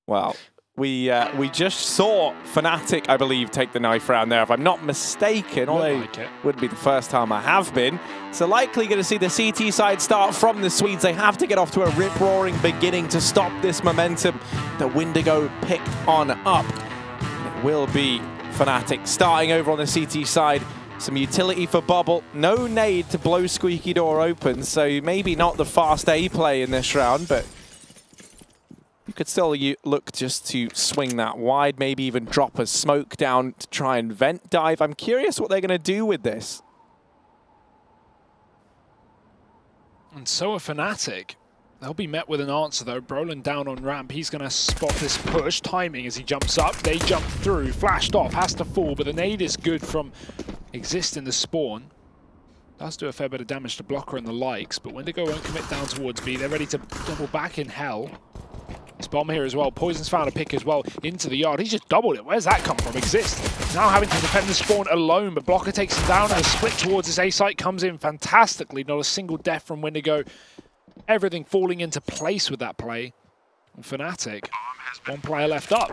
Well, we just saw Fnatic, I believe, take the knife round there, if I'm not mistaken. Although it wouldn't be the first time I have been. So likely going to see the CT side start from the Swedes. They have to get off to a rip-roaring beginning to stop this momentum that Windigo picked on up. It will be Fnatic starting over on the CT side. Some utility for Bubble. No nade to blow Squeaky Door open, so maybe not the fast A play in this round, but you could still look just to swing that wide, maybe even drop a smoke down to try and vent dive. I'm curious what they're going to do with this. And so are Fnatic. They'll be met with an answer though. Brolin down on ramp. He's going to spot this push. Timing as he jumps up. They jump through. Flashed off. Has to fall. But the nade is good from Exist in the spawn. Does do a fair bit of damage to Blocker and the likes. But Windigo won't commit down towards B. They're ready to double back in hell. This bomb here as well. Poison's found a pick as well into the yard. He's just doubled it. Where's that come from? Exist now having to defend the spawn alone, but Blocker takes him down and a split towards his A site comes in fantastically. Not a single death from Windigo. Everything falling into place with that play. And Fnatic, one player left up.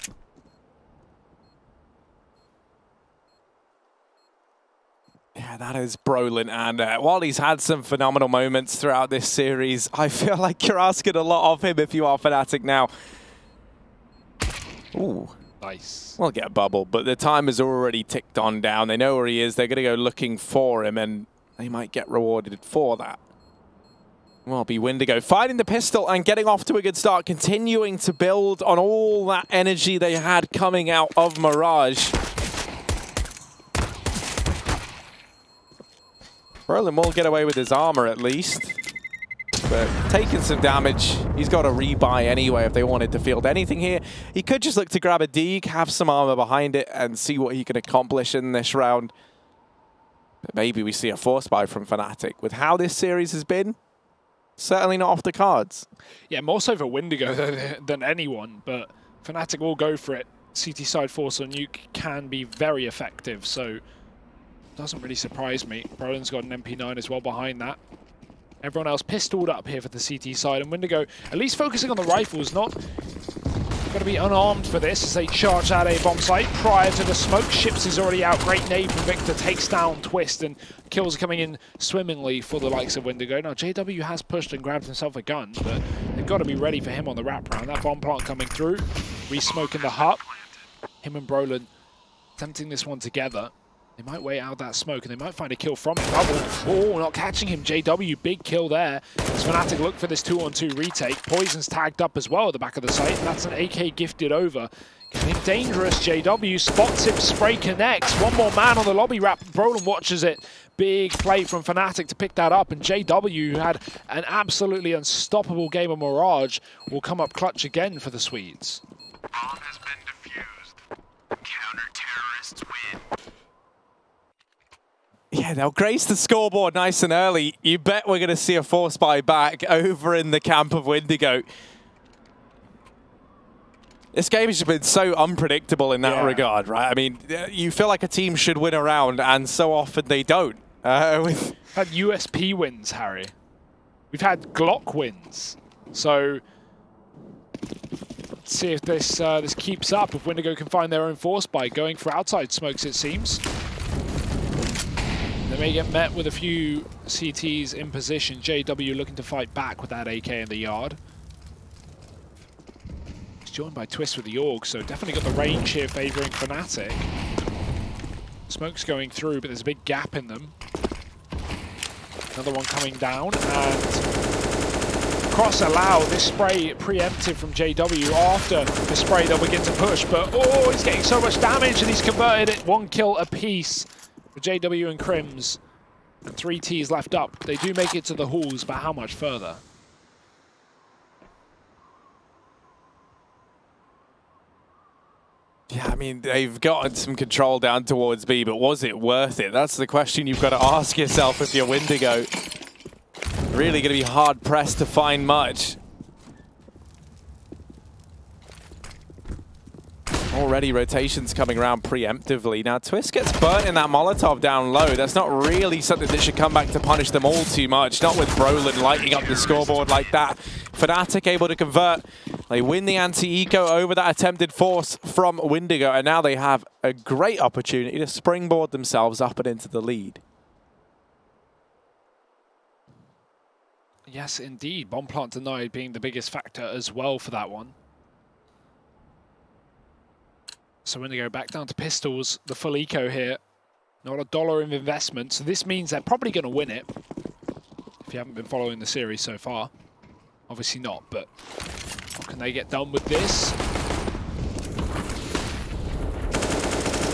Yeah, that is Brolin, and while he's had some phenomenal moments throughout this series, I feel like you're asking a lot of him if you are Fnatic now. Ooh. Nice. We'll get a bubble, but the time has already ticked on down. They know where he is. They're going to go looking for him, and they might get rewarded for that. Well, be Windigo finding the pistol and getting off to a good start, continuing to build on all that energy they had coming out of Mirage. Brolin will get away with his armor at least, but taking some damage. He's got a rebuy anyway if they wanted to field anything here. He could just look to grab a Deeg, have some armor behind it, and see what he can accomplish in this round. But maybe we see a force buy from Fnatic. With how this series has been, certainly not off the cards. Yeah, more so for Windigo than anyone, but Fnatic will go for it. CT side force on Nuke can be very effective, so doesn't really surprise me. Brolin's got an MP9 as well behind that. Everyone else pistoled up here for the CT side, and Windigo at least focusing on the rifles, not going to be unarmed for this as they charge out a bomb site prior to the smoke. Ships is already out. Great nade from Victor, takes down Twist, and kills are coming in swimmingly for the likes of Windigo. Now JW has pushed and grabbed himself a gun, but they've got to be ready for him on the wrap round. That bomb plant coming through, re-smoking the hut. Him and Brolin attempting this one together. They might wait out that smoke, and they might find a kill from him. Oh, not catching him. JW, big kill there. As Fnatic look for this 2-on-2 retake. Poison's tagged up as well at the back of the site, and that's an AK gifted over. Getting dangerous. JW spots him, spray connects. One more man on the lobby wrap. Brolin watches it. Big play from Fnatic to pick that up, and JW, who had an absolutely unstoppable game of Mirage, will come up clutch again for the Swedes. Bomb has been defused. Counter-terrorists win. Yeah, they'll grace the scoreboard nice and early. You bet we're going to see a force buy back over in the camp of Windigo. This game has been so unpredictable in that regard, right? I mean, you feel like a team should win a round, and so often they don't. We've had USP wins, Harry. We've had Glock wins. So let's see if this this keeps up, if Windigo can find their own force buy. Going for outside smokes, it seems. They may get met with a few CTs in position. JW looking to fight back with that AK in the yard. He's joined by Twist with the AUG, so definitely got the range here favouring Fnatic. Smoke's going through, but there's a big gap in them. Another one coming down, and cross allow. This spray preemptive from JW. After the spray, they'll begin to push, but oh, he's getting so much damage, and he's converted it. One kill apiece. For JW and Crims, and 3 Ts left up. They do make it to the halls, but how much further? Yeah, I mean, they've gotten some control down towards B, but was it worth it? That's the question you've got to ask yourself if you're Windigo. Really going to be hard-pressed to find much. Already rotations coming around preemptively. Now Twist gets burnt in that Molotov down low. That's not really something that should come back to punish them all too much. Not with Brolin lighting up the scoreboard like that. Fnatic able to convert. They win the anti-eco over that attempted force from Windigo, and now they have a great opportunity to springboard themselves up and into the lead. Yes, indeed. Bomb plant denied being the biggest factor as well for that one. So Windigo back down to pistols, the full eco here. Not $1 of investment, so this means they're probably going to win it. If you haven't been following the series so far. Obviously not, but what can they get done with this?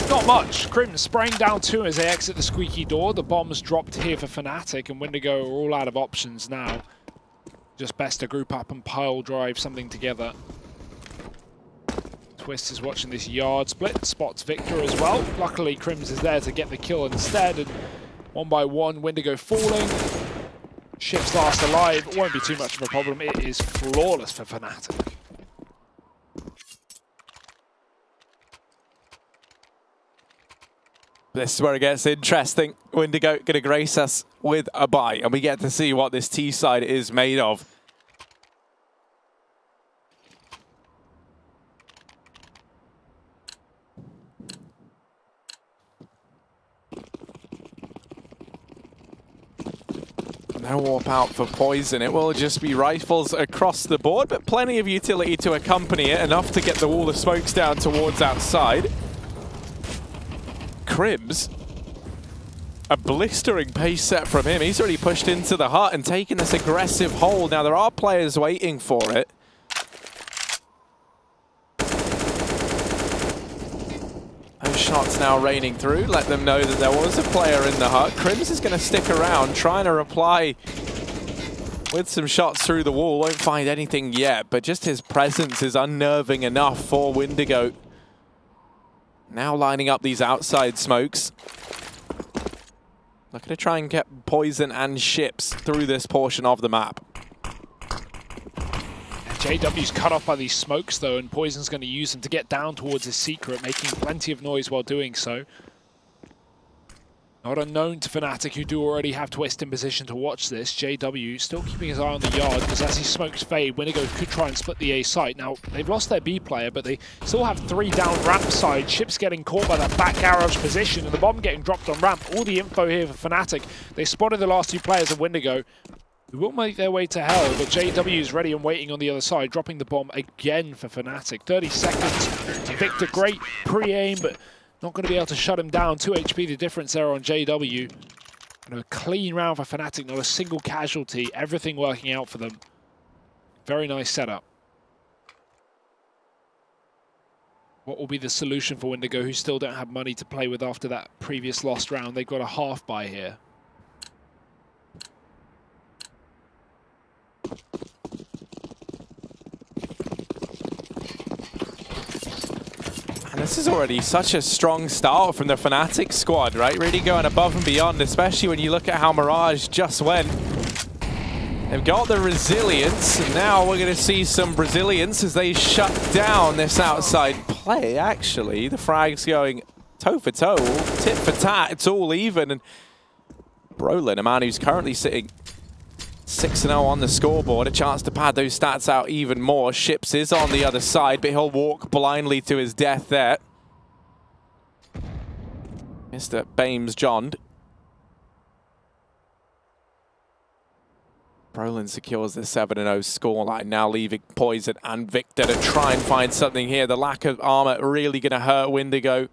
Not much. Crim spraying down 2 as they exit the squeaky door. The bomb's dropped here for Fnatic, and Windigo are all out of options now. Just best to group up and pile drive something together. Twist is watching this yard split, spots Victor as well. Luckily, Crims is there to get the kill instead, and one by one, Windigo falling. Ships last alive. It won't be too much of a problem. It is flawless for Fnatic. This is where it gets interesting. Windigo going to grace us with a bye, and we get to see what this T side is made of. No warp out for Poison. It will just be rifles across the board, but plenty of utility to accompany it, enough to get the wall of smokes down towards outside. Cribs, a blistering pace set from him. He's already pushed into the hut and taken this aggressive hold. Now, there are players waiting for it. Those shots now raining through. Let them know that there was a player in the hut. Crims is going to stick around, trying to reply with some shots through the wall. Won't find anything yet, but just his presence is unnerving enough for Windigo. Now lining up these outside smokes. Looking to try and get Poison and ships through this portion of the map. JW's cut off by these smokes though, and Poison's going to use them to get down towards his secret, making plenty of noise while doing so. Not unknown to Fnatic, who do already have Twist in position to watch this. JW still keeping his eye on the yard, because as his smokes fade, Windigo could try and split the A site. Now, they've lost their B player, but they still have 3 down ramp side. Ships getting caught by that back garage position, and the bomb getting dropped on ramp. All the info here for Fnatic. They spotted the last 2 players of Windigo. They will make their way to hell, but JW is ready and waiting on the other side, dropping the bomb again for Fnatic. 30 seconds. Victor, great pre-aim, but not going to be able to shut him down. 2 HP the difference there on JW. And a clean round for Fnatic, not a single casualty. Everything working out for them. Very nice setup. What will be the solution for Windigo, who still don't have money to play with after that previous lost round? They've got a half buy here. And this is already such a strong start from the Fnatic squad, right? Really going above and beyond, especially when you look at how Mirage just went. They've got the resilience, and now we're going to see some Brazilians as they shut down this outside play. Actually, the frag's going toe for toe, tit for tat. It's all even. And Brolin, a man who's currently sitting 6-0 on the scoreboard, a chance to pad those stats out even more. Ships is on the other side, but he'll walk blindly to his death there. Mr. Bames John. Brolin secures the 7-0 scoreline, now leaving Poison and Victor to try and find something here. The lack of armor really going to hurt Windigo.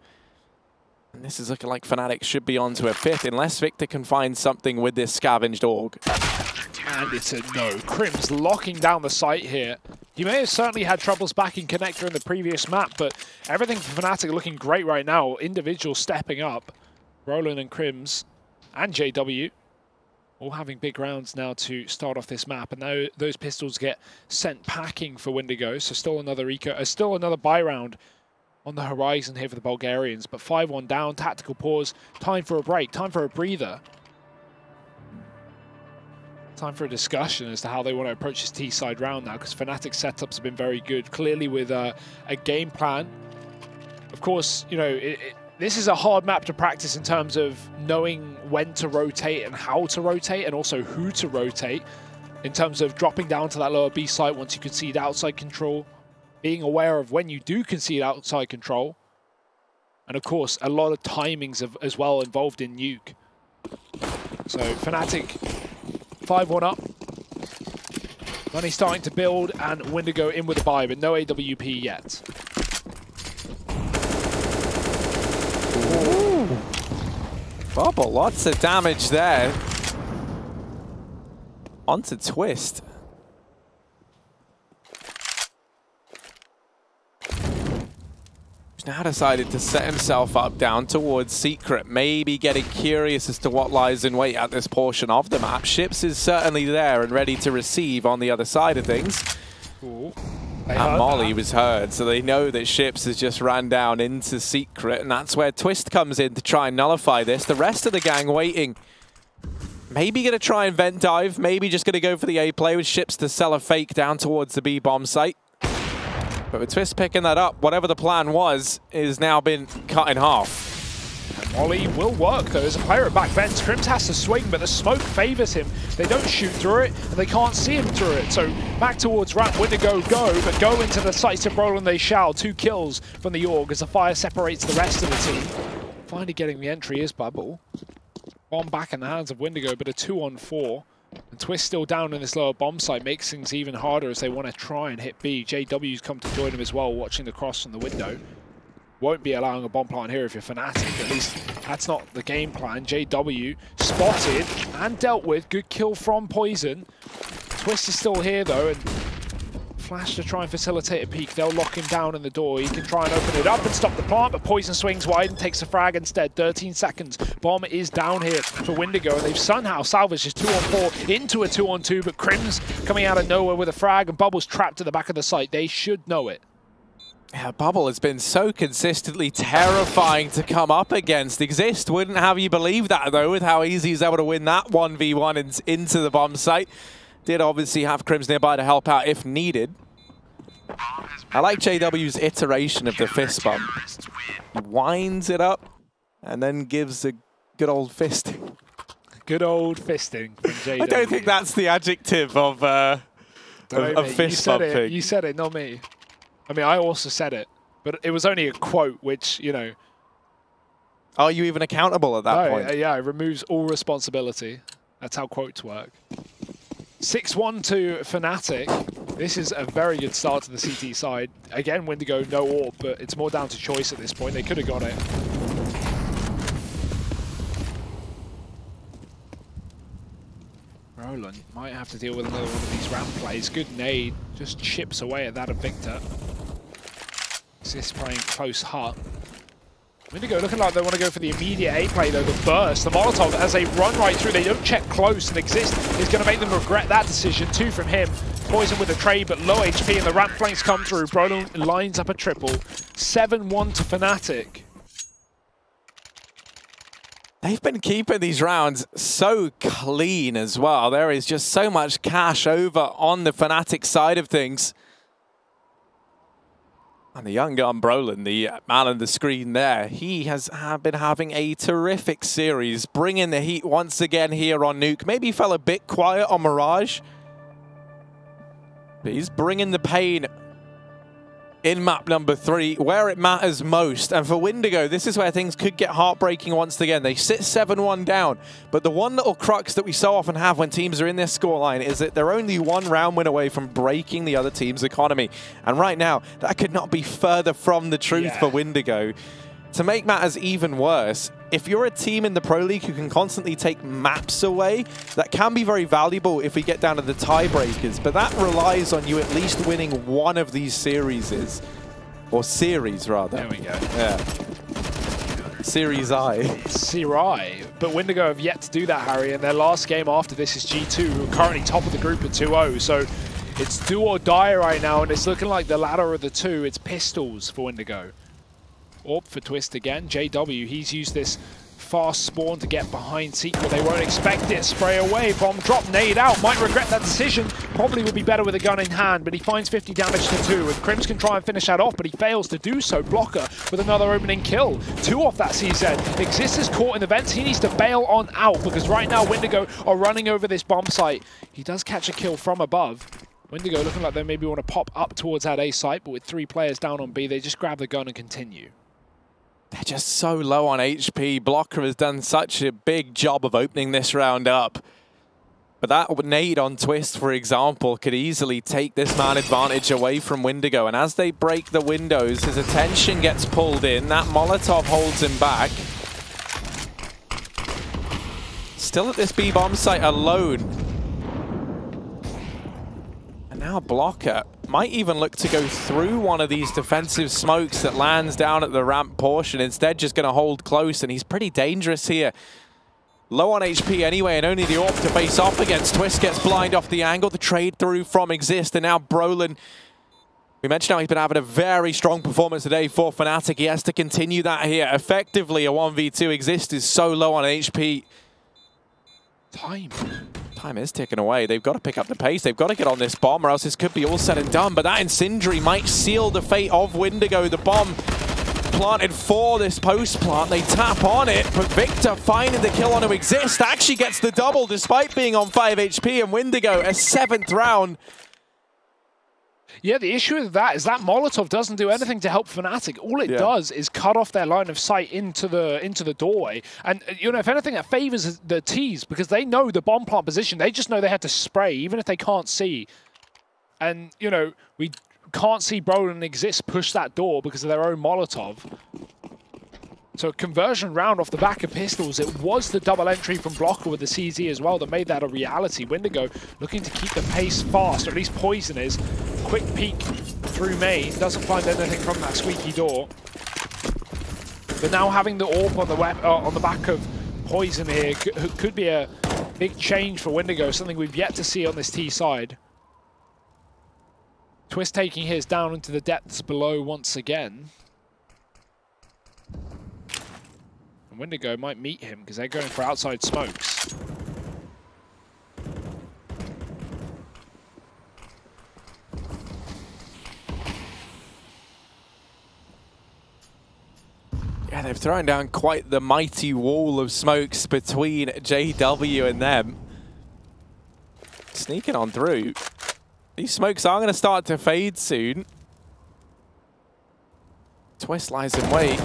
And this is looking like Fnatic should be on to a 5th, unless Victor can find something with this scavenged org. And it's a no. Crims locking down the site here. He may have certainly had troubles backing Connector in the previous map, but everything for Fnatic looking great right now. Individuals stepping up. Roland and Crims and JW all having big rounds now to start off this map. And now those pistols get sent packing for Windigo. So still another buy round on the horizon here for the Bulgarians. But 5-1 down, tactical pause. Time for a break, time for a breather. Time for a discussion as to how they want to approach this T-side round now, because Fnatic's setups have been very good, clearly with a game plan. Of course, you know, this is a hard map to practice in terms of knowing when to rotate and how to rotate, and also who to rotate, in terms of dropping down to that lower B site once you concede outside control, being aware of when you do concede outside control. And of course, a lot of timings as well involved in Nuke. So Fnatic 5-1 up. Money starting to build, and Windigo in with a buy, but no AWP yet. Ooh. Bubble, lots of damage there. Onto Twist. He's now decided to set himself up down towards Secret, maybe getting curious as to what lies in wait at this portion of the map. Ships is certainly there and ready to receive on the other side of things. Ooh. And Molly was heard, so they know that Ships has just ran down into Secret, and that's where Twist comes in to try and nullify this. The rest of the gang waiting. Maybe going to try and vent dive, maybe just going to go for the A play with Ships to sell a fake down towards the B bomb site. But with Twist picking that up, whatever the plan was, is now been cut in half. Molly will work though as a player at back vents. Crims has to swing, but the smoke favors him. They don't shoot through it, and they can't see him through it. So back towards ramp, Windigo go, but go into the sights of Brolin they shall. 2 kills from the Org as the fire separates the rest of the team. Finally getting the entry is Bubble. Bomb back in the hands of Windigo, but a 2-on-4. And Twist still down in this lower bomb site makes things even harder as they want to try and hit B. JW's come to join him as well, watching the cross from the window. Won't be allowing a bomb plant here if you're Fnatic. At least that's not the game plan. JW spotted and dealt with. Good kill from Poison. Twist is still here though, and Flash to try and facilitate a peek. They'll lock him down in the door. He can try and open it up and stop the plant, but Poison swings wide and takes a frag instead. 13 seconds. Bomb is down here for Windigo, and they've somehow salvaged his 2-on-4 into a 2-on-2, but Crims coming out of nowhere with a frag, and Bubble's trapped at the back of the site. They should know it. Yeah, Bubble has been so consistently terrifying to come up against. Exist wouldn't have you believe that, though, with how easy he's able to win that 1v1 into the bomb site. Did obviously have Crims nearby to help out if needed. I like JW's iteration of the fist bump. He winds it up and then gives a good old fisting. Good old fisting from JW. I don't think that's the adjective of fist bumping. You said it, not me. I mean, I also said it, but it was only a quote, which, you know... Are you even accountable at that point? Yeah, it removes all responsibility. That's how quotes work. 6-1 to Fnatic. This is a very good start to the CT side. Again, Windigo, no AWP, but it's more down to choice at this point. They could have got it. Roland might have to deal with another one of these ramp plays. Good nade, just chips away at that of Victor. This playing close hut. Windigo looking like they want to go for the immediate A play though, the burst. The Molotov as they run right through, they don't check close, and Exist is going to make them regret that decision. 2 from him. Poison with a trade, but low HP, and the ramp flanks come through. Brolin lines up a triple. 7-1 to Fnatic. They've been keeping these rounds so clean as well. There is just so much cash over on the Fnatic side of things. And the young gun Brolin, the man on the screen there, he has been having a terrific series, bringing the heat once again here on Nuke. Maybe fell a bit quiet on Mirage, but he's bringing the pain in map number 3, where it matters most. And for Windigo, this is where things could get heartbreaking once again. They sit 7-1 down, but the one little crux that we so often have when teams are in this scoreline is that they're only 1 round win away from breaking the other team's economy. And right now, that could not be further from the truth for Windigo. To make matters even worse, if you're a team in the Pro League who can constantly take maps away, that can be very valuable if we get down to the tiebreakers, but that relies on you at least winning one of these series, or series rather. There we go. Yeah. Series I. Series. But Windigo have yet to do that, Harry, and their last game after this is G2, who are currently top of the group at 2-0, so it's do or die right now, and it's looking like the latter of the two. It's pistols for Windigo. AWP for Twist again. JW, he's used this fast spawn to get behind Secret. They won't expect it. Spray away. Bomb drop. Nade out. Might regret that decision. Probably would be better with a gun in hand, but he finds 50 damage to 2. And Crims can try and finish that off, but he fails to do so. Blocker with another opening kill. 2 off that CZ. Exist is caught in the vents. He needs to bail on out because right now Windigo are running over this bomb site. He does catch a kill from above. Windigo looking like they maybe want to pop up towards that A site, but with 3 players down on B, they just grab the gun and continue. They're just so low on HP. Blocker has done such a big job of opening this round up. But that nade on Twist, for example, could easily take this man advantage away from Windigo. And as they break the windows, his attention gets pulled in. That Molotov holds him back. Still at this B-bomb site alone. And now Blocker might even look to go through one of these defensive smokes that lands down at the ramp portion. Instead, just going to hold close, and he's pretty dangerous here. Low on HP anyway, and only the AWP to face off against. Twist gets blind off the angle. The trade through from Exist, and now Brolin. We mentioned how he's been having a very strong performance today for Fnatic. He has to continue that here. Effectively, a 1v2. Exist is so low on HP. Time is ticking away. They've got to pick up the pace. They've got to get on this bomb, or else this could be all said and done. But that Incendiary might seal the fate of Windigo. The bomb planted for this post plant. They tap on it, but Victor finding the kill on to Exist actually gets the double despite being on 5 HP, and Windigo a 7th round. Yeah, the issue with that is that Molotov doesn't do anything to help Fnatic. All it does is cut off their line of sight into the doorway. And, you know, if anything, that favors the T's because they know the bomb plant position. They just know they have to spray, even if they can't see. And, you know, we can't see Brolin and Exist push that door because of their own Molotov. So a conversion round off the back of pistols. It was the double entry from Blocker with the CZ as well that made that a reality. Windigo looking to keep the pace fast, or at least Poison is. Quick peek through main, doesn't find anything from that squeaky door. But now having the AWP on the back of Poison here could be a big change for Windigo, something we've yet to see on this T side. Twist taking his down into the depths below once again. Windigo might meet him because they're going for outside smokes. Yeah, they've thrown down quite the mighty wall of smokes between JW and them. Sneaking on through. These smokes are going to start to fade soon. Twist lies in wait.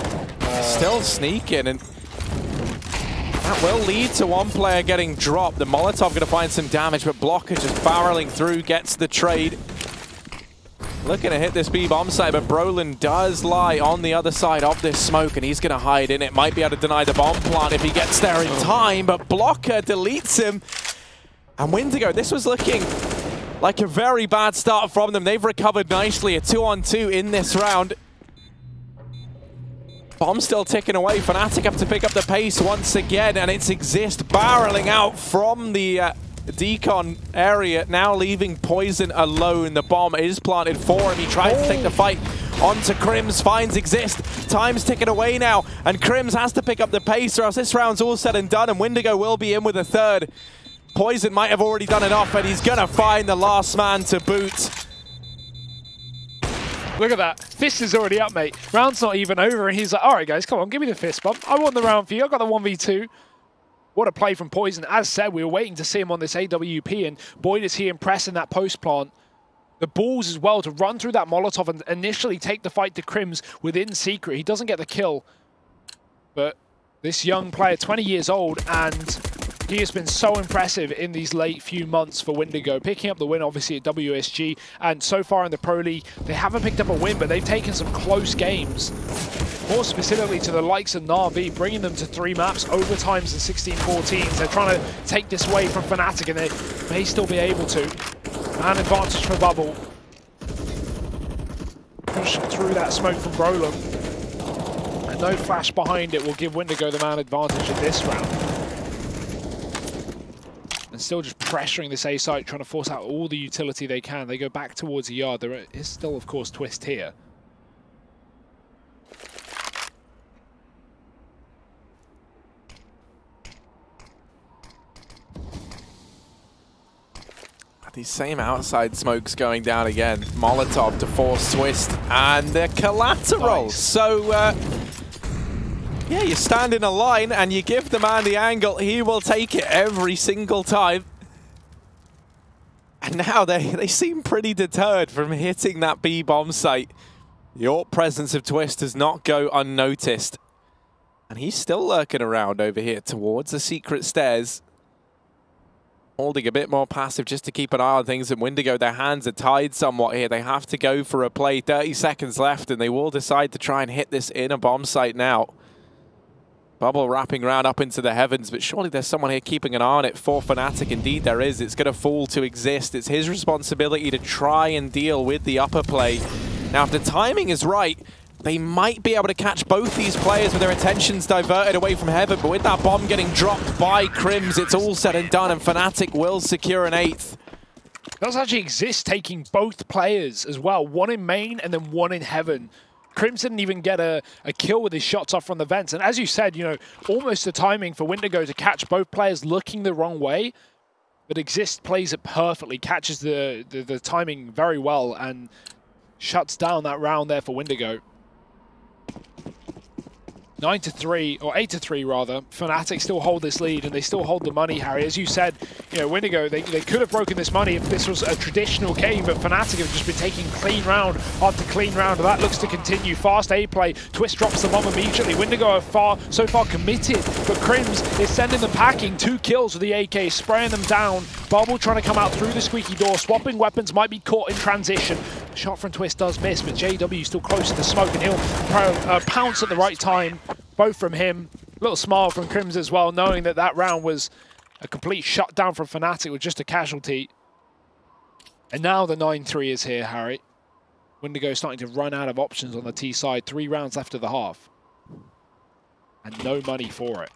Still sneaking, and that will lead to one player getting dropped. The Molotov going to find some damage, but Blocker just barreling through, gets the trade. Looking to hit this B-bomb site, but Brolin does lie on the other side of this smoke, and he's going to hide in it. Might be able to deny the bomb plant if he gets there in time, but Blocker deletes him. And Windigo, this was looking like a very bad start from them. They've recovered nicely, a 2-on-2 in this round. Bomb still ticking away. Fnatic have to pick up the pace once again, and it's Exist barreling out from the decon area, now leaving Poison alone. The bomb is planted for him. He tries to take the fight onto Crims, finds Exist. Time's ticking away now, and Crims has to pick up the pace, or else this round's all said and done, and Windigo will be in with a third. Poison might have already done enough, and he's gonna find the last man to boot. Look at that. Fist is already up, mate. Round's not even over, and he's like, all right, guys, come on, give me the fist bump. I won the round for you. I got the 1v2. What a play from Poison. As said, we were waiting to see him on this AWP, and boy, does he impress in that post plant. The balls as well to run through that Molotov and initially take the fight to Crims within secret. He doesn't get the kill, but this young player, 20 years old, and he has been so impressive in these late few months for Windigo, picking up the win obviously at WSG, and so far in the Pro League, they haven't picked up a win, but they've taken some close games. More specifically to the likes of Na'Vi, bringing them to 3 maps, overtimes and 16-14s. They're trying to take this away from Fnatic, and they may still be able to. Man advantage for Bubble. Push through that smoke from Brolin. And no flash behind it will give Windigo the man advantage in this round. And still just pressuring this A site, trying to force out all the utility they can. They go back towards the yard. There is still, of course, Twist here. These same outside smokes going down again. Molotov to force Twist, and the collateral. Nice. So, yeah, you stand in a line and you give the man the angle. He will take it every single time. And now they seem pretty deterred from hitting that B bomb site. The AWP presence of Twist does not go unnoticed. And he's still lurking around over here towards the secret stairs. Holding a bit more passive just to keep an eye on things. And Windigo, their hands are tied somewhat here. They have to go for a play. 30 seconds left, and they will decide to try and hit this inner bomb site now. Bubble wrapping around up into the heavens, but surely there's someone here keeping an eye on it for Fnatic. Indeed there is. It's going to fall to exist. It's his responsibility to try and deal with the upper play. Now, if the timing is right, they might be able to catch both these players with their attentions diverted away from heaven, but with that bomb getting dropped by Crims, it's all said and done, and Fnatic will secure an 8th. It does actually exist taking both players as well, one in main and then one in heaven. Crims didn't even get a kill with his shots off from the vents. And as you said, you know, almost the timing for Windigo to catch both players looking the wrong way. But Exist plays it perfectly, catches the timing very well, and shuts down that round there for Windigo. 9-3, or 8-3 rather. Fnatic still hold this lead, and they still hold the money, Harry. As you said, you know, Windigo, they could have broken this money if this was a traditional game, but Fnatic have just been taking clean round after clean round, and that looks to continue. Fast A play, Twist drops the bomb immediately. Windigo are so far committed, but Crims is sending them packing. 2 kills with the AK, spraying them down. Bubble trying to come out through the squeaky door, swapping weapons, might be caught in transition. Shot from Twist does miss, but JW still close to the smoke, and he'll pounce at the right time. Both from him. A little smile from Crims as well, knowing that that round was a complete shutdown from Fnatic with just a casualty. And now the 9-3 is here, Harry. Windigo starting to run out of options on the T side. 3 rounds left of the half. And no money for it.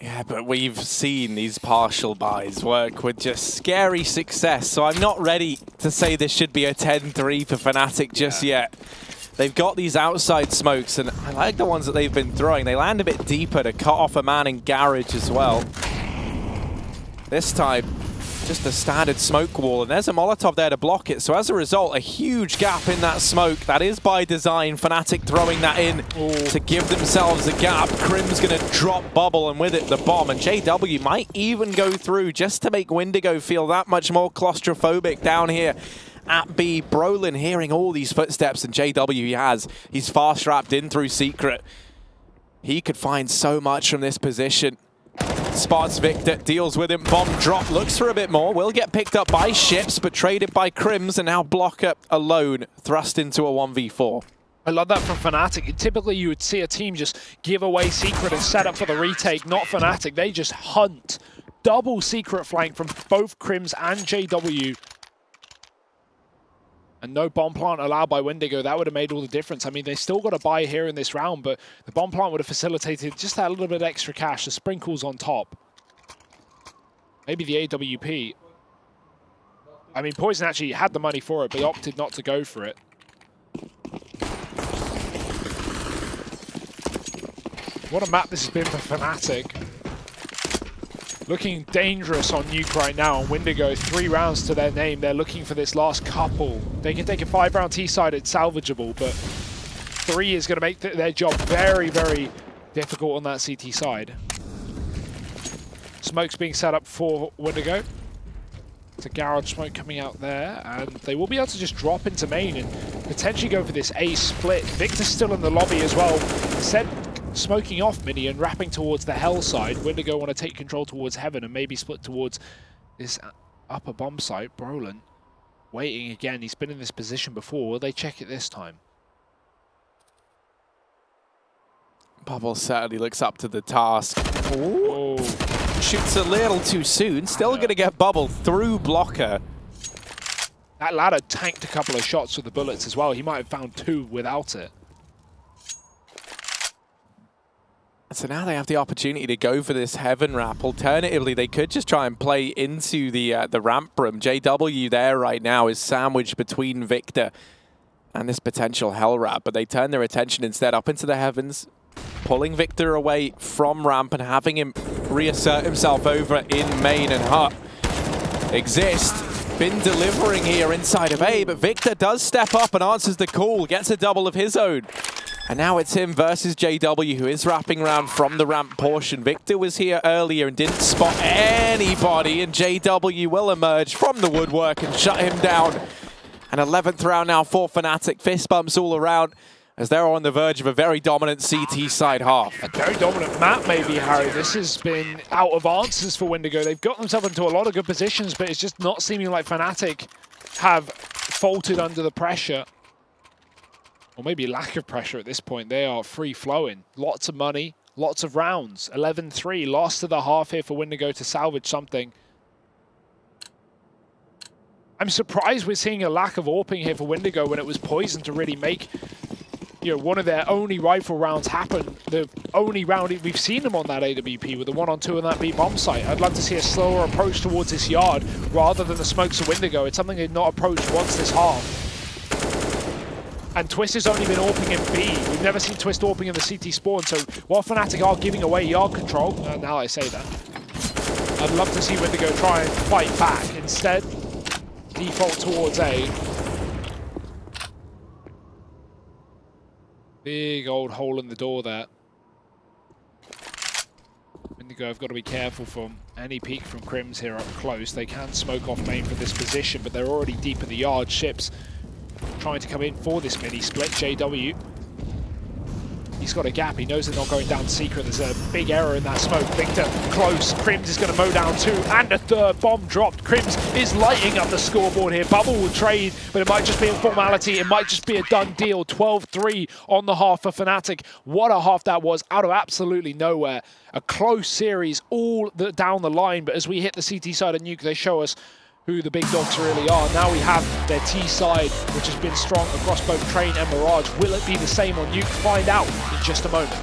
Yeah, but we've seen these partial buys work with just scary success, so I'm not ready to say this should be a 10-3 for Fnatic just yet. They've got these outside smokes, and I like the ones that they've been throwing. They land a bit deeper to cut off a man in garage as well. This time, just a standard smoke wall, and there's a Molotov there to block it. So as a result, a huge gap in that smoke. That is by design. Fnatic throwing that in to give themselves a gap. Crim's going to drop Bubble, and with it, the bomb. And JW might even go through just to make Windigo feel that much more claustrophobic down here at B. Brolin hearing all these footsteps, and JW he's fast wrapped in through Secret. He could find so much from this position. Spots Victor, deals with him, bomb drop, looks for a bit more, will get picked up by ships, but traded by Crims, and now Blocker alone, thrust into a 1v4. I love that from Fnatic. Typically you would see a team just give away Secret and set up for the retake, not Fnatic. They just hunt. Double Secret flank from both Crims and JW. And no bomb plant allowed by Windigo. That would have made all the difference. I mean, they still got a buy here in this round, but the bomb plant would have facilitated just that little bit extra cash, the sprinkles on top. Maybe the AWP. I mean, Poison actually had the money for it, but he opted not to go for it. What a map this has been for Fnatic. Looking dangerous on Nuke right now. On Windigo, 3 rounds to their name. They're looking for this last couple. They can take a 5-round T-side, it's salvageable, but 3 is going to make their job very, very difficult on that CT side. Smoke's being set up for Windigo. It's a garage smoke coming out there, and they will be able to just drop into main and potentially go for this A split. Victor's still in the lobby as well. Instead, smoking off Mini and wrapping towards the hell side. Windigo want to take control towards heaven and maybe split towards this upper bomb site. Brolin waiting again. He's been in this position before. Will they check it this time? Bubble certainly looks up to the task. Ooh. Shoots a little too soon. Still going to get Bubble through Blocker. That ladder tanked a couple of shots with the bullets as well. He might have found 2 without it. So now they have the opportunity to go for this heaven wrap. Alternatively, they could just try and play into the ramp room. JW there right now is sandwiched between Victor and this potential hell wrap, but they turn their attention instead up into the heavens, pulling Victor away from ramp and having him reassert himself over in main. And Hut Exist been delivering here inside of A, but Victor does step up and answers the call, gets a double of his own. And now it's him versus JW, who is wrapping around from the ramp portion. Victor was here earlier and didn't spot anybody, and JW will emerge from the woodwork and shut him down. An 11th round now for Fnatic. Fist bumps all around as they're on the verge of a very dominant CT side half. A very dominant map, maybe, Harry. This has been out of answers for Windigo. They've got themselves into a lot of good positions, but it's just not seeming like Fnatic have faltered under the pressure. Or maybe lack of pressure at this point. They are free-flowing. Lots of money, lots of rounds. 11-3, lost to the half here for Windigo to salvage something. I'm surprised we're seeing a lack of AWPing here for Windigo when it was Poison to really make, you know, one of their only rifle rounds happen. The only round we've seen them on that AWP with the 1-on-2 on that B bomb site. I'd love to see a slower approach towards this yard rather than the smokes of Windigo. It's something they've not approached once this half. And Twist has only been AWPing in B. We've never seen Twist AWPing in the CT spawn, so while Fnatic are giving away yard control, now I say that, I'd love to see Windigo try and fight back. Instead, default towards A. Big old hole in the door there. Windigo have got to be careful from any peek from Crims here up close. They can smoke off main for this position, but they're already deep in the yard. Ships trying to come in for this mini split. JW, he's got a gap. He knows they're not going down secret. There's a big error in that smoke. Victor close. Crims is going to mow down two, and a third bomb dropped. Crims is lighting up the scoreboard here. Bubble will trade, but it might just be a formality. It might just be a done deal. 12-3 on the half for Fnatic. What a half that was, out of absolutely nowhere. A close series all down the line, but as we hit the CT side of Nuke, they show us who the big dogs really are. Now we have their T side, which has been strong across both Train and Mirage. Will it be the same on Nuke? Find out in just a moment.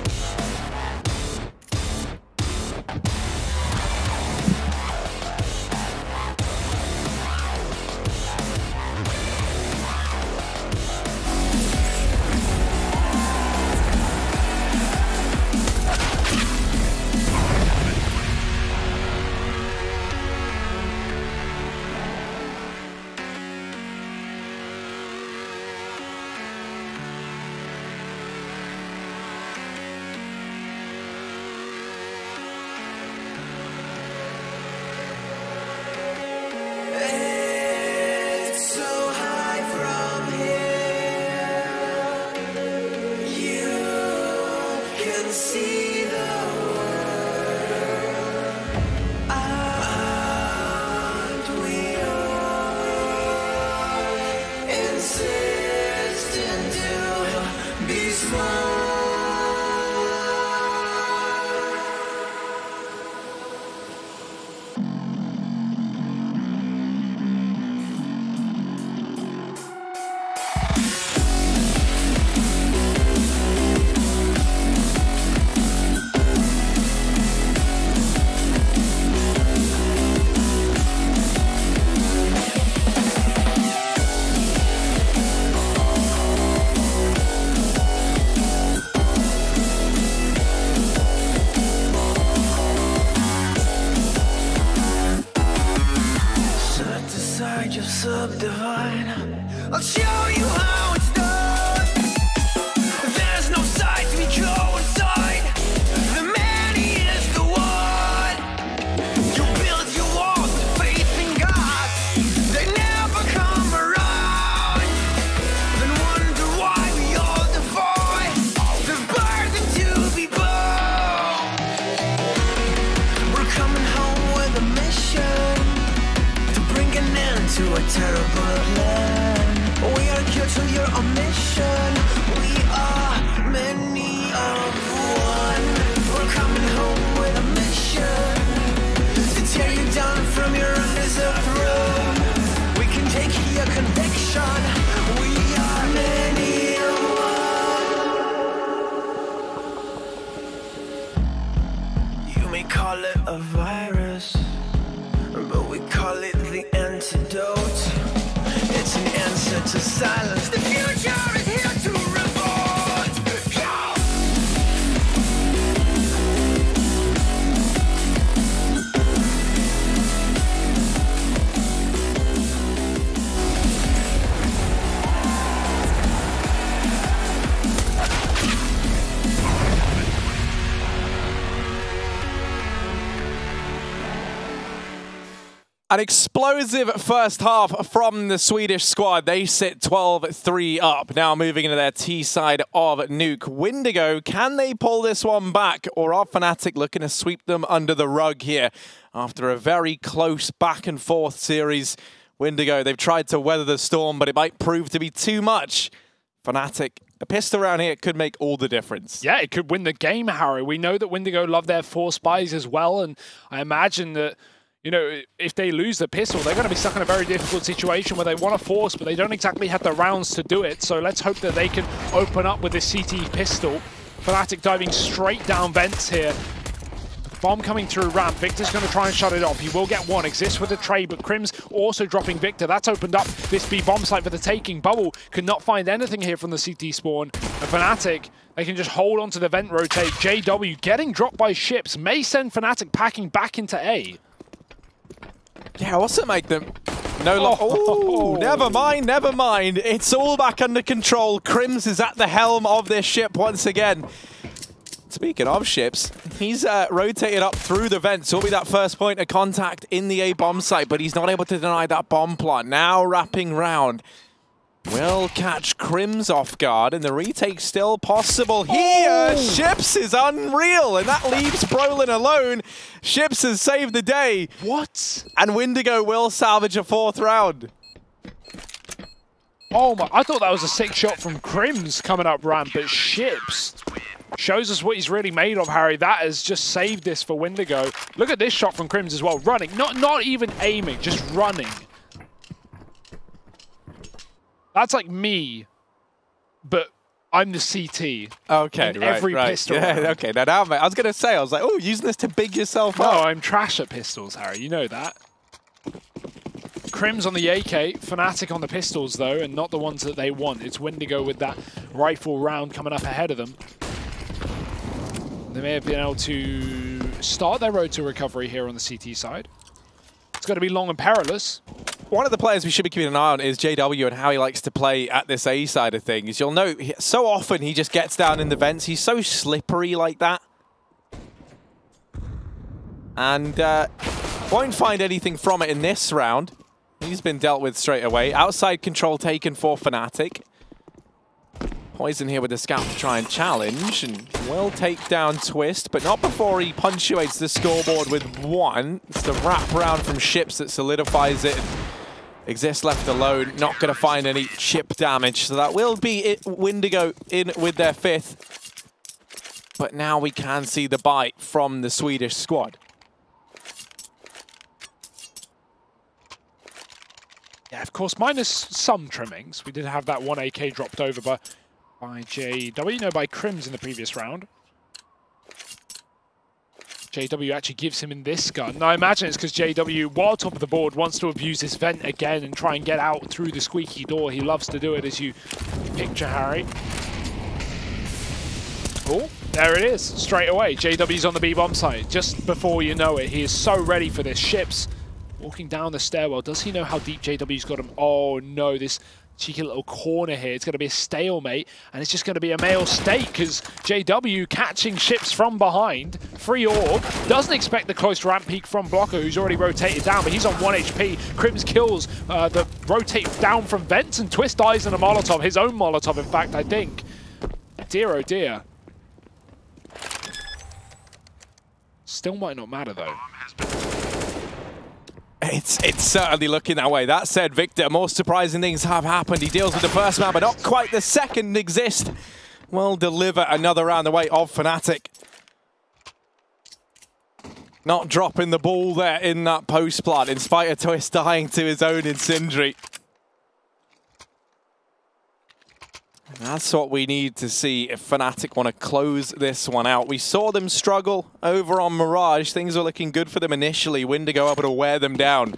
I'll show you how it's done. There's no sight we go inside. The man, he is the one. You build your walls of faith in God. They never come around. Then wonder why we all defy the burden to be born. We're coming home with a mission to bring an end to a terrible land. We are here to your mission. We are many of one. We're coming home with a mission to tear you down from your undeserved throne. We can take your conviction. We are many of one. You may call it a virus, but we call it the antidote. It's an answer to silence. The future is here to revolt. An explosive first half from the Swedish squad. They sit 12-3 up. Now moving into their T side of Nuke. Windigo, can they pull this one back? Or are Fnatic looking to sweep them under the rug here? After a very close back and forth series, Windigo, they've tried to weather the storm, but it might prove to be too much. Fnatic, a pistol around here could make all the difference. Yeah, it could win the game, Harry. We know that Windigo love their force buys as well, and I imagine that, you know, if they lose the pistol, they're going to be stuck in a very difficult situation where they want to force, but they don't exactly have the rounds to do it. So let's hope that they can open up with this CT pistol. Fnatic diving straight down vents here. Bomb coming through ramp. Victor's going to try and shut it off. He will get one. Exists with a trade, but Crim's also dropping Victor. That's opened up this B bomb site for the taking. Bubble could not find anything here from the CT spawn. And Fnatic, they can just hold on to the vent rotate. JW getting dropped by ships may send Fnatic packing back into A. Yeah, what's it make them? No, oh, never mind, never mind. It's all back under control. Crims is at the helm of this ship once again. Speaking of ships, he's rotated up through the vents. Will be that first point of contact in the A bomb site, but he's not able to deny that bomb plant. Now wrapping round. Will catch Crims off guard, and the retake's still possible here. Oh. Ships is unreal, and that leaves Brolin alone. Ships has saved the day. What? And Windigo will salvage a fourth round. Oh my, I thought that was a sick shot from Crims coming up ramp, but Ships shows us what he's really made of, Harry. That has just saved this for Windigo. Look at this shot from Crims as well, running. Not even aiming, just running. That's like me, but I'm the CT. Okay, in every pistol. Yeah, okay. Now, mate, I was going to say, I was like, oh, using this to big yourself up. No, I'm trash at pistols, Harry. You know that. Crims on the AK, Fnatic on the pistols, though, and not the ones that they want. It's Windigo with that rifle round coming up ahead of them. They may have been able to start their road to recovery here on the CT side. It's going to be long and perilous. One of the players we should be keeping an eye on is JW and how he likes to play at this A side of things. You'll note, so often he just gets down in the vents. He's so slippery like that. And won't find anything from it in this round. He's been dealt with straight away. Outside control taken for Fnatic. Poison here with the scout to try and challenge, and will take down Twist, but not before he punctuates the scoreboard with one. It's the wrap round from Ships that solidifies it. Exists left alone, not going to find any chip damage, so that will be it. Windigo in with their fifth. But now we can see the bite from the Swedish squad. Yeah, of course, minus some trimmings. We did have that one AK dropped over by JW, no, by Crims in the previous round. JW actually gives him in this gun. Now, I imagine it's because JW, while top of the board, wants to abuse this vent again and try and get out through the squeaky door. He loves to do it, as you picture, Harry. Oh, there it is, straight away. JW's on the B-bomb site. Just before you know it, he is so ready for this. Ships walking down the stairwell. Does he know how deep JW's got him? Oh, no, this cheeky little corner here. It's going to be a stalemate, and it's just going to be a male stake because JW catching Ships from behind. Free orb. Doesn't expect the close ramp peek from Blocker, who's already rotated down, but he's on 1 HP. Crims kills the rotate down from vents, and Twist dies in a Molotov. His own Molotov, in fact, I think. Dear, oh dear. Still might not matter, though. It's certainly looking that way. That said, Victor, more surprising things have happened. He deals with the first man, but not quite the second. Exist will deliver another round the way of Fnatic. Not dropping the ball there in that post plant, in spite of Twist dying to his own incendiary. That's what we need to see if Fnatic want to close this one out. We saw them struggle over on Mirage. Things were looking good for them initially. Windigo able to wear them down.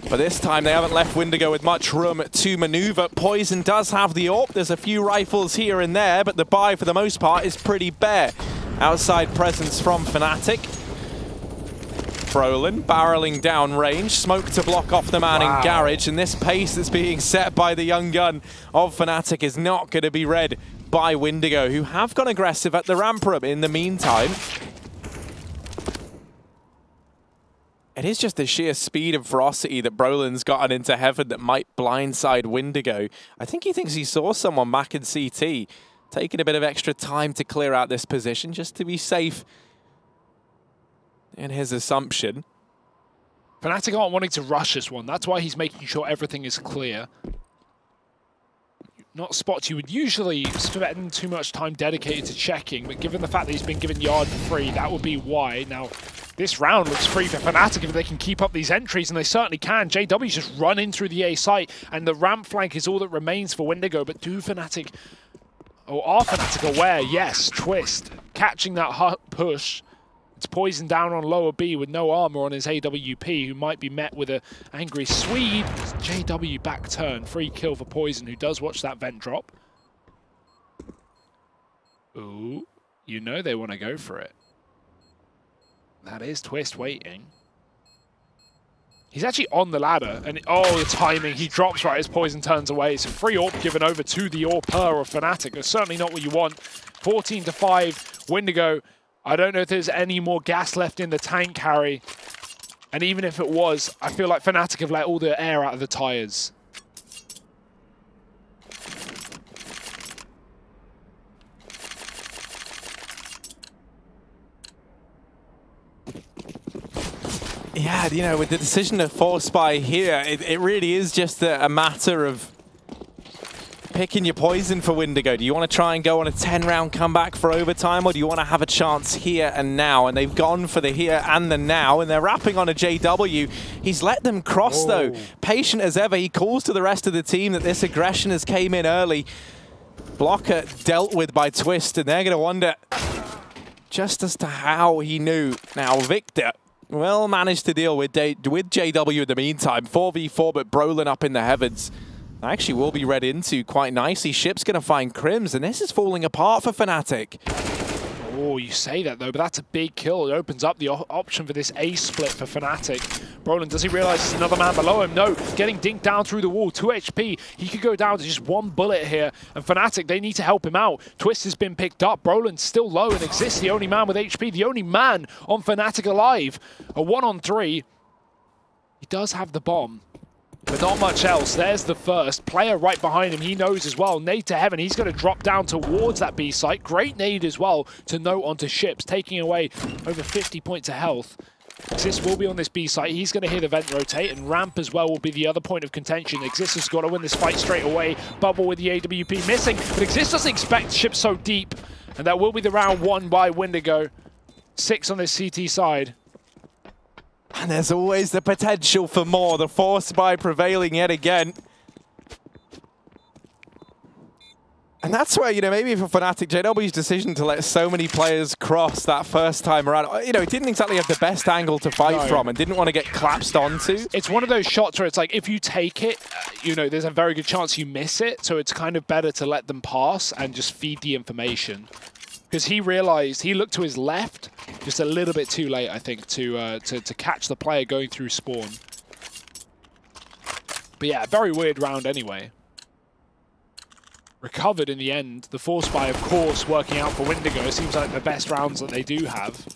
But this time they haven't left Windigo with much room to maneuver. Poison does have the AWP. There's a few rifles here and there, but the buy for the most part is pretty bare. Outside presence from Fnatic. Brolin barreling down range, smoke to block off the man in Garage, and this pace that's being set by the young gun of Fnatic is not going to be read by Windigo, who have gone aggressive at the ramp room in the meantime. It is just the sheer speed and ferocity that Brolin's gotten into heaven that might blindside Windigo. I think he thinks he saw someone back in CT, taking a bit of extra time to clear out this position just to be safe in his assumption. Fnatic aren't wanting to rush this one. That's why he's making sure everything is clear. Not spots you would usually spend too much time dedicated to checking, but given the fact that he's been given yard free, that would be why. Now, this round looks free for Fnatic if they can keep up these entries, and they certainly can. JW's just run in through the A site, and the ramp flank is all that remains for Windigo, but do Fnatic, or are Fnatic aware? Yes, Twist, catching that push. It's Poison down on lower B with no armor on his AWP, who might be met with an angry Swede. JW back turn, free kill for Poison, who does watch that vent drop. Ooh, you know they want to go for it. That is Twist waiting. He's actually on the ladder, and oh, the timing. He drops right as Poison turns away. It's a free AWP given over to the AWPer of Fnatic. That's certainly not what you want. 14-5, Windigo. I don't know if there's any more gas left in the tank, Harry. And even if it was, I feel like Fnatic have let all the air out of the tires. Yeah, you know, with the decision to force buy here, it really is just a matter of picking your poison for Windigo. Do you want to try and go on a 10-round comeback for overtime, or do you want to have a chance here and now? And they've gone for the here and the now, and they're wrapping on a JW. He's let them cross, though. Patient as ever. He calls to the rest of the team that this aggression has came in early. Blocker dealt with by Twist, and they're going to wonder just as to how he knew. Now, Victor will manage to deal with JW in the meantime. 4v4, but Brolin up in the heavens. Actually will be read into quite nicely. Ship's going to find Crims, and this is falling apart for Fnatic. Oh, you say that, though, but that's a big kill. It opens up the option for this A split for Fnatic. Brolin, does he realize there's another man below him? No, getting dinked down through the wall. 2 HP. He could go down to just 1 bullet here, and Fnatic, they need to help him out. Twist has been picked up. Brolin's still low and exists, the only man with HP, the only man on Fnatic alive. A 1-on-3. He does have the bomb, but not much else. There's the first. Player right behind him, he knows as well. Nade to heaven, he's going to drop down towards that B site. Great nade as well to note onto Ships, taking away over 50 points of health. Exist will be on this B site. He's going to hear the vent rotate, and Ramp as well will be the other point of contention. Exist has got to win this fight straight away. Bubble with the AWP missing, but Exist doesn't expect Ships so deep, and that will be the round won by Windigo. 6 on this CT side. And there's always the potential for more. The force buy prevailing yet again. And that's where, you know, maybe for Fnatic, JW's decision to let so many players cross that first time around, you know, it didn't exactly have the best angle to fight from and didn't want to get collapsed onto. It's one of those shots where it's like, if you take it, you know, there's a very good chance you miss it. So it's kind of better to let them pass and just feed the information. Because he realized, he looked to his left just a little bit too late, I think, to catch the player going through spawn. But yeah, very weird round anyway. Recovered in the end. The force buy, of course, working out for Windigo. It seems like the best rounds that they do have.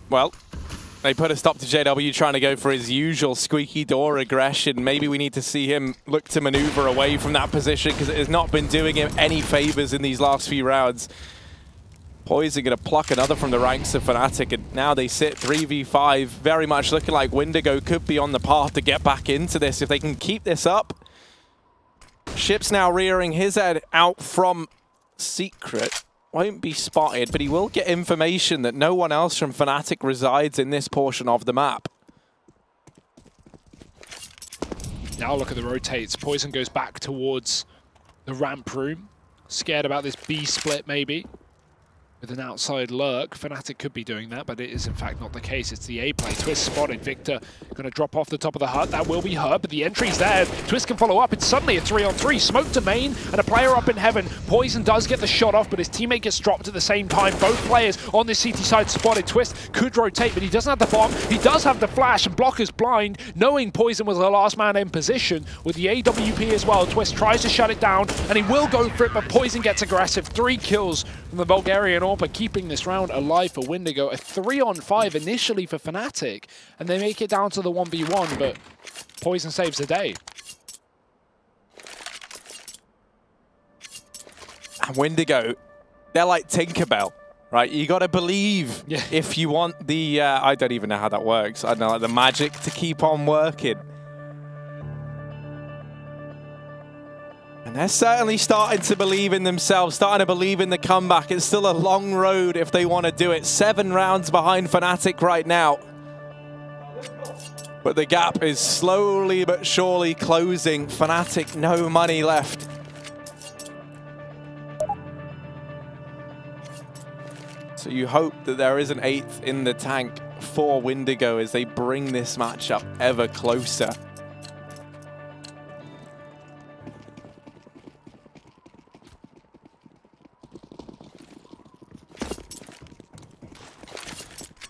Well, they put a stop to JW trying to go for his usual squeaky door aggression. Maybe we need to see him look to maneuver away from that position because it has not been doing him any favors in these last few rounds. Poison going to pluck another from the ranks of Fnatic, and now they sit 3v5, very much looking like Windigo could be on the path to get back into this if they can keep this up. Ship's now rearing his head out from Secret. Won't be spotted, but he will get information that no one else from Fnatic resides in this portion of the map. Now look at the rotates. Poison goes back towards the ramp room. Scared about this B split, maybe. with an outside lurk. Fnatic could be doing that, but it is in fact not the case. It's the A play. Twist spotted. Victor going to drop off the top of the hut. That will be hurt, but the entry's there. Twist can follow up. It's suddenly a 3-on-3. Smoke to main and a player up in heaven. Poison does get the shot off, but his teammate gets dropped at the same time. Both players on this CT side spotted. Twist could rotate, but he doesn't have the bomb. He does have the flash, and Blocker's blind, knowing Poison was the last man in position. With the AWP as well, Twist tries to shut it down, and he will go for it, but Poison gets aggressive. 3 kills from the Bulgarian AWP, keeping this round alive for Windigo. A 3-on-5 initially for Fnatic, and they make it down to the 1v1, but Poison saves the day. And Windigo, they're like Tinkerbell, right? You got to believe if you want the, I don't even know how that works. I don't know, like the magic to keep on working. And they're certainly starting to believe in themselves, starting to believe in the comeback. It's still a long road if they want to do it. 7 rounds behind Fnatic right now. But the gap is slowly but surely closing. Fnatic, no money left. So you hope that there is an 8th in the tank for Windigo as they bring this matchup ever closer.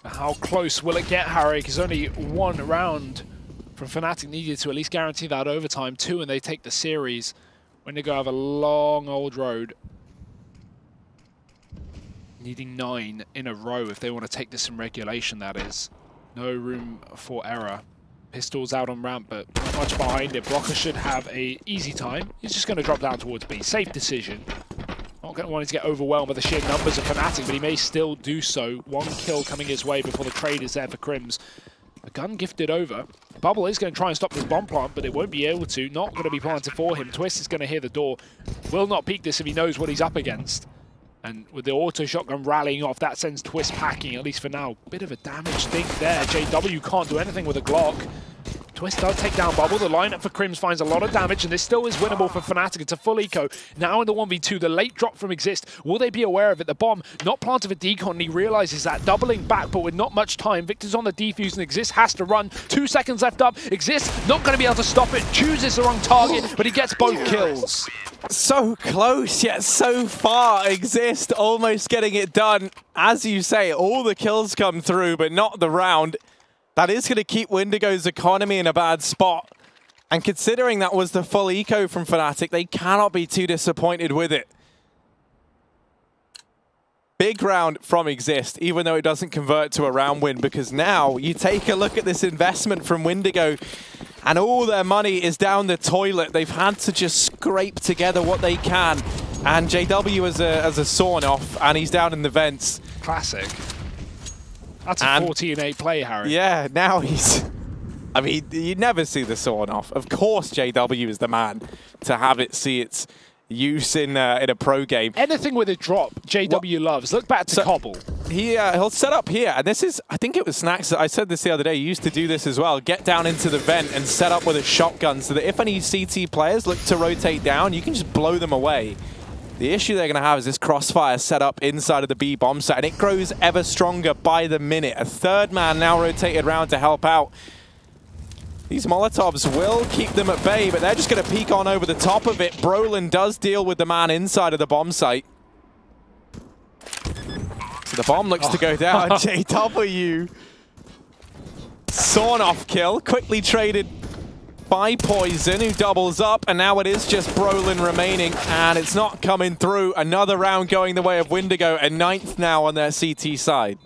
How close will it get, Harry? Because only 1 round from Fnatic needed to at least guarantee that overtime. 2, and they take the series. Windigo have a long old road. Needing 9 in a row if they want to take this in regulation, that is. No room for error. Pistols out on ramp, but not much behind it. Blocker should have a easy time. He's just going to drop down towards B. Safe decision. Not going to want to get overwhelmed by the sheer numbers of Fnatic, but he may still do so. 1 kill coming his way before the trade is there for Crims. A gun gifted over. Bubble is going to try and stop this bomb plant, but it won't be able to. Not going to be planted for him. Twist is going to hear the door. Will not peek this if he knows what he's up against. And with the auto shotgun rallying off, that sends Twist packing, at least for now. Bit of a damage thing there. JW can't do anything with a Glock. Twist does take down Bubble. The lineup for Crims finds a lot of damage, and this still is winnable for Fnatic. It's a full eco. Now in the 1v2, the late drop from Exist. Will they be aware of it? The bomb not planted for Decon, and he realizes that. Doubling back, but with not much time. Victor's on the defuse, and Exist has to run. 2 seconds left up. Exist not going to be able to stop it. Chooses the wrong target, but he gets both kills. So close, yet so far. Exist almost getting it done. As you say, all the kills come through, but not the round. That is going to keep Windigo's economy in a bad spot. And considering that was the full eco from Fnatic, they cannot be too disappointed with it. Big round from Exist, even though it doesn't convert to a round win, because now you take a look at this investment from Windigo and all their money is down the toilet. They've had to just scrape together what they can. And JW as a sawn off, and he's down in the vents. Classic. That's a 14-8 play, Harry. Yeah, now he's... I mean, you never see the sawn off. Of course JW is the man to have it see its use in a pro game. Anything with a drop, JW loves. Look back to Cobble. He'll set up here, and this is, I think it was Snacks, I said this the other day, he used to do this as well, get down into the vent and set up with a shotgun so that if any CT players look to rotate down, you can just blow them away. The issue they're going to have is this crossfire set up inside of the B bomb site, and it grows ever stronger by the minute. A 3rd man now rotated around to help out. These Molotovs will keep them at bay, but they're just going to peek on over the top of it. Brolin does deal with the man inside of the bomb site. So the bomb looks to go down. JW. Sawn off kill, quickly traded by Poison, who doubles up, and now it is just Brolin remaining, and it's not coming through. Another round going the way of Windigo, and 9th now on their CT side.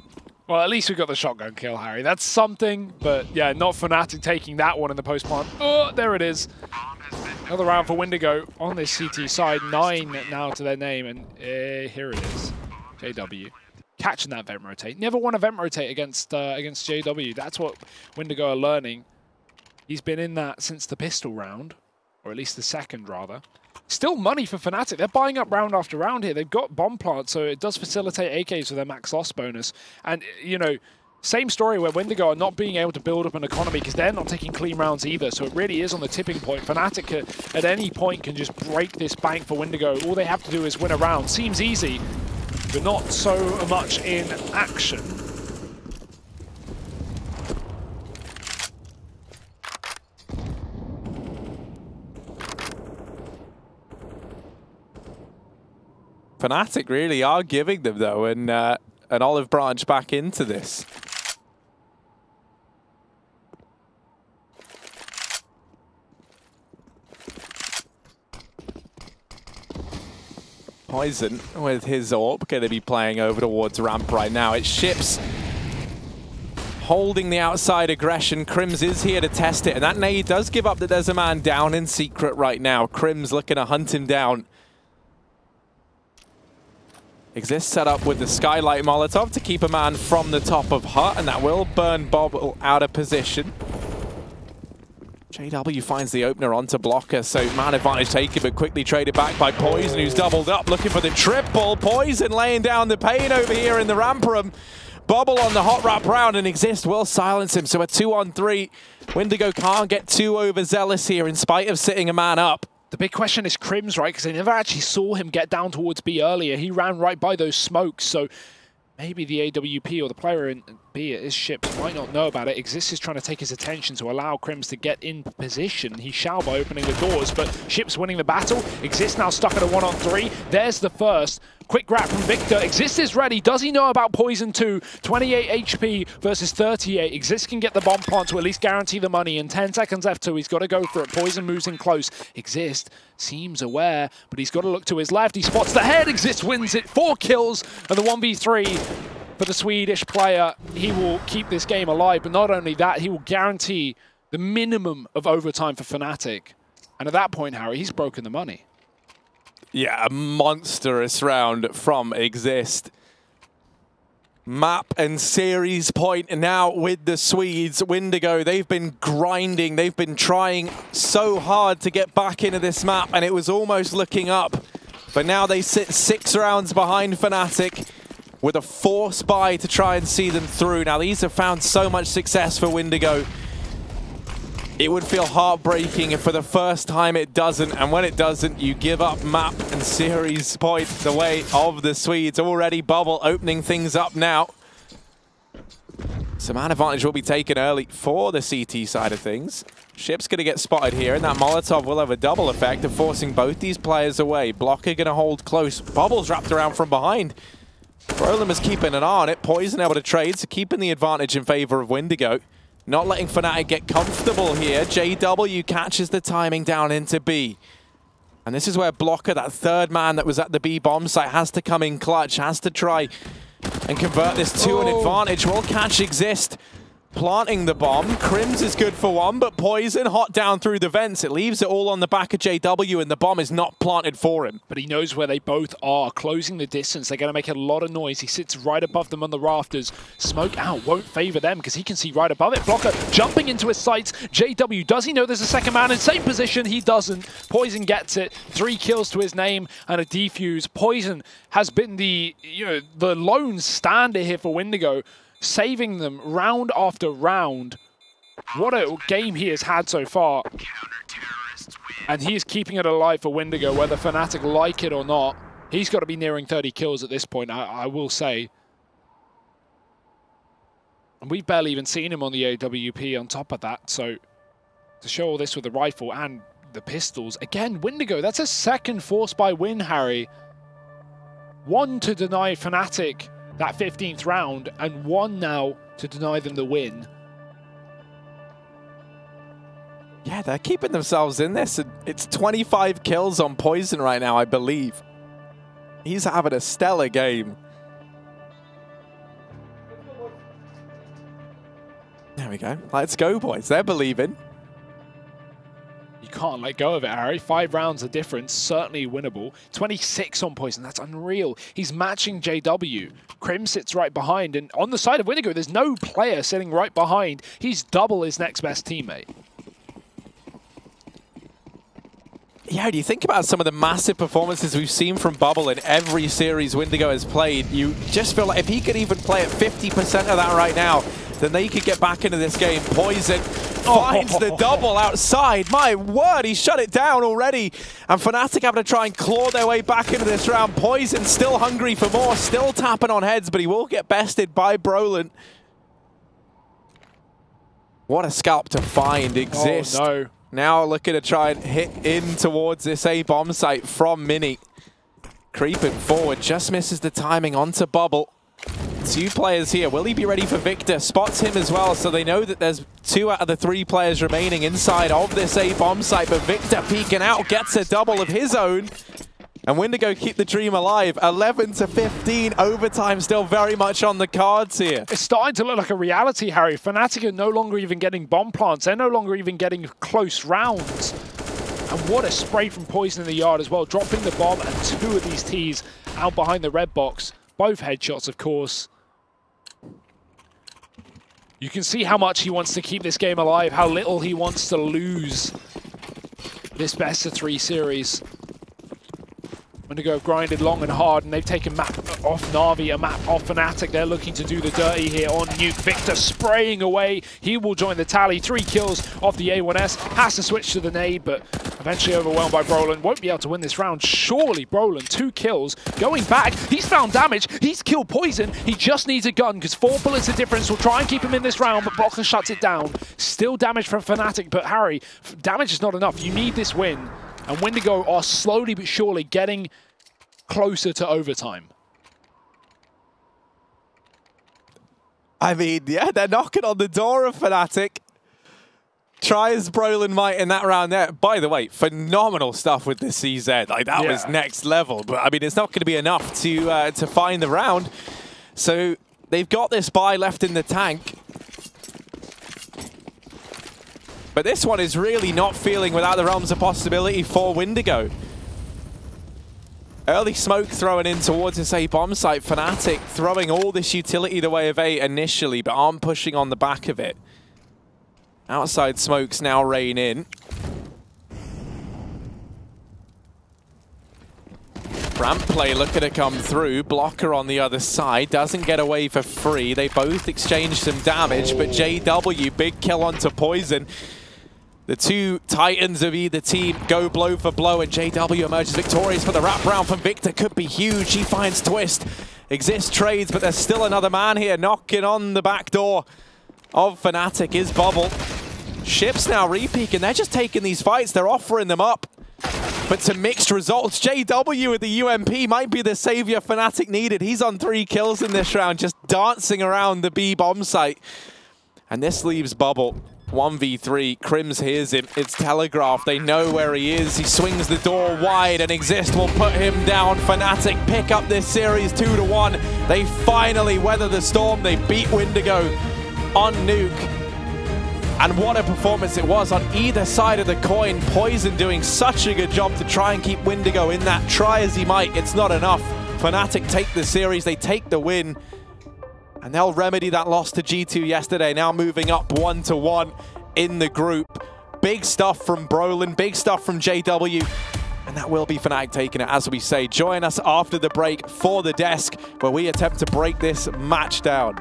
Well, at least we got the shotgun kill, Harry. That's something, but yeah, not Fnatic taking that one in the post-plant. Oh, there it is. Another round for Windigo on this CT side. 9 now to their name, and here it is. JW. Catching that vent rotate. Never won a vent rotate against JW. That's what Windigo are learning. He's been in that since the pistol round, or at least the 2nd, rather. Still money for Fnatic. They're buying up round after round here. They've got bomb plants, so it does facilitate AKs with their max loss bonus. And, you know, same story where Windigo are not being able to build up an economy because they're not taking clean rounds either. So it really is on the tipping point. Fnatic at any point can just break this bank for Windigo. All they have to do is win a round. Seems easy, but not so much in action. Fnatic really are giving them, though, and an olive branch back into this. Poison with his AWP going to be playing over towards ramp right now. It's Ships holding the outside aggression. Crims is here to test it, and that nade does give up that there's a man down in secret right now. Crims looking to hunt him down. Exists set up with the Skylight Molotov to keep a man from the top of hut, and that will burn Bobble out of position. JW finds the opener onto Blocker, so man advantage taken, but quickly traded back by Poison, who's doubled up, looking for the triple. Poison laying down the pain over here in the ramp room. Bobble on the hot wrap round, and Exist will silence him, so a 2-on-3. Windigo can't get too overzealous here in spite of sitting a man up. The big question is Crims, right? Because they never actually saw him get down towards B earlier. He ran right by those smokes, so maybe the AWP or the player in B at his Ships might not know about it. Exist is trying to take his attention to allow Crims to get in position. He shall by opening the doors, but Ships winning the battle. Exist now stuck at a 1-on-3. There's the first. Quick grab from Victor. Exist is ready. Does he know about Poison 2? 28 HP versus 38. Exist can get the bomb plant to at least guarantee the money. And 10 seconds left, so he's got to go for it. Poison moves in close. Exist seems aware, but he's got to look to his left. He spots the head. Exist wins it. 4 kills and the 1v3 for the Swedish player. He will keep this game alive, but not only that, he will guarantee the minimum of overtime for Fnatic. And at that point, Harry, he's broken the money. Yeah, a monstrous round from Exist. Map and series point now with the Swedes. Windigo, they've been grinding. They've been trying so hard to get back into this map, and it was almost looking up. But now they sit 6 rounds behind Fnatic with a force buy to try and see them through. Now, these have found so much success for Windigo. It would feel heartbreaking if for the first time it doesn't, and when it doesn't, you give up map and series point the way of the Swedes. Already Bubble opening things up now. So man advantage will be taken early for the CT side of things. Ship's going to get spotted here, and that Molotov will have a double effect of forcing both these players away. Blocker going to hold close. Bubble's wrapped around from behind. Brolin is keeping an eye on it. Poison able to trade, so keeping the advantage in favor of Windigo. Not letting Fnatic get comfortable here. JW catches the timing down into B. And this is where Blocker, that third man that was at the B bomb site, has to come in clutch, has to try and convert this to an advantage. Will catch Exist planting the bomb. Crims is good for one, but Poison hot down through the vents. It leaves it all on the back of JW, and the bomb is not planted for him. But he knows where they both are, closing the distance. They're going to make a lot of noise. He sits right above them on the rafters. Smoke out won't favor them because he can see right above it. Blocker jumping into his sights. JW, does he know there's a second man in same position? He doesn't. Poison gets it. 3 kills to his name and a defuse. Poison has been the lone stander here for Windigo, saving them round after round. What a game he has had so far. And he is keeping it alive for Windigo, whether Fnatic like it or not. He's got to be nearing 30 kills at this point, I will say. And we've barely even seen him on the AWP on top of that. So to show all this with the rifle and the pistols. Again, Windigo, that's a second force by win, Harry. 1 to deny Fnatic that 15th round, and 1 now to deny them the win. Yeah, they're keeping themselves in this. It's 25 kills on Poison right now, I believe. He's having a stellar game. There we go. Let's go, boys. They're believing. You can't let go of it, Harry. 5 rounds of difference, certainly winnable. 26 on Poison, that's unreal. He's matching JW. Crim sits right behind, and on the side of Windigo, there's no player sitting right behind. He's double his next best teammate. Yeah, do you think about some of the massive performances we've seen from Bubble in every series Windigo has played? You just feel like if he could even play at 50% of that right now, then they could get back into this game. Poison finds the double outside. My word, he shut it down already. And Fnatic having to try and claw their way back into this round. Poison still hungry for more, still tapping on heads, but he will get bested by Brolin. What a scalp to find exists. Oh, no. Now looking to try and hit in towards this A-bomb site from Mini. Creeping forward, just misses the timing onto Bubble. 2 players here. Will he be ready for Victor? Spots him as well, so they know that there's 2 out of the 3 players remaining inside of this A-bomb site, but Victor peeking out, gets a double of his own. And Windigo keep the dream alive. 11-15, overtime still very much on the cards here. It's starting to look like a reality, Harry. Fnatic are no longer even getting bomb plants. They're no longer even getting close rounds. And what a spray from Poison in the yard as well, dropping the bomb and 2 of these Ts out behind the red box. Both headshots, of course. You can see how much he wants to keep this game alive, how little he wants to lose this best-of-3 series. Windigo have grinded long and hard, and they've taken map off Na'Vi, a map off Fnatic. They're looking to do the dirty here on Nuke. Victor spraying away. He will join the tally. 3 kills off the A1S. Has to switch to the nade, but eventually overwhelmed by Brolin. Won't be able to win this round. Surely Brolin, 2 kills. Going back, he's found damage. He's killed Poison. He just needs a gun, because 4 bullets of difference will try and keep him in this round, but Blocker shuts it down. Still damage from Fnatic, but Harry, damage is not enough. You need this win. And Windigo are slowly but surely getting closer to overtime. I mean, yeah, they're knocking on the door of Fnatic. Try as Brolin might in that round there. By the way, phenomenal stuff with the CZ. Like, that was next level. But, I mean, it's not going to be enough to find the round. So they've got this buy left in the tank. But this one is really not feeling without the realms of possibility for Windigo. Early smoke thrown in towards this A-bomb site. Fnatic throwing all this utility the way of A initially, but aren't pushing on the back of it. Outside smokes now rain in. Ramp play looking to come through. Blocker on the other side. Doesn't get away for free. They both exchange some damage, but JW, big kill onto Poison. The 2 titans of either team go blow for blow, and JW emerges victorious, but the wraparound from Victor could be huge. He finds Twist. Exists trades, but there's still another man here knocking on the back door of Fnatic is Bubble. Ships now repeaking. They're just taking these fights. They're offering them up. But to mixed results, JW with the UMP might be the savior Fnatic needed. He's on 3 kills in this round, just dancing around the B bomb site. And this leaves Bubble 1v3. Crims hears him. It's telegraphed. They know where he is. He swings the door wide, and Exist will put him down. Fnatic pick up this series 2-1. They finally weather the storm. They beat Windigo on Nuke. And what a performance it was on either side of the coin. Poison doing such a good job to try and keep Windigo in that. Try as he might, it's not enough. Fnatic take the series. They take the win. And they'll remedy that loss to G2 yesterday, now moving up 1-1 in the group. Big stuff from Brolin, big stuff from JW, and that will be Fnatic taking it, as we say. Join us after the break for The Desk, where we attempt to break this match down.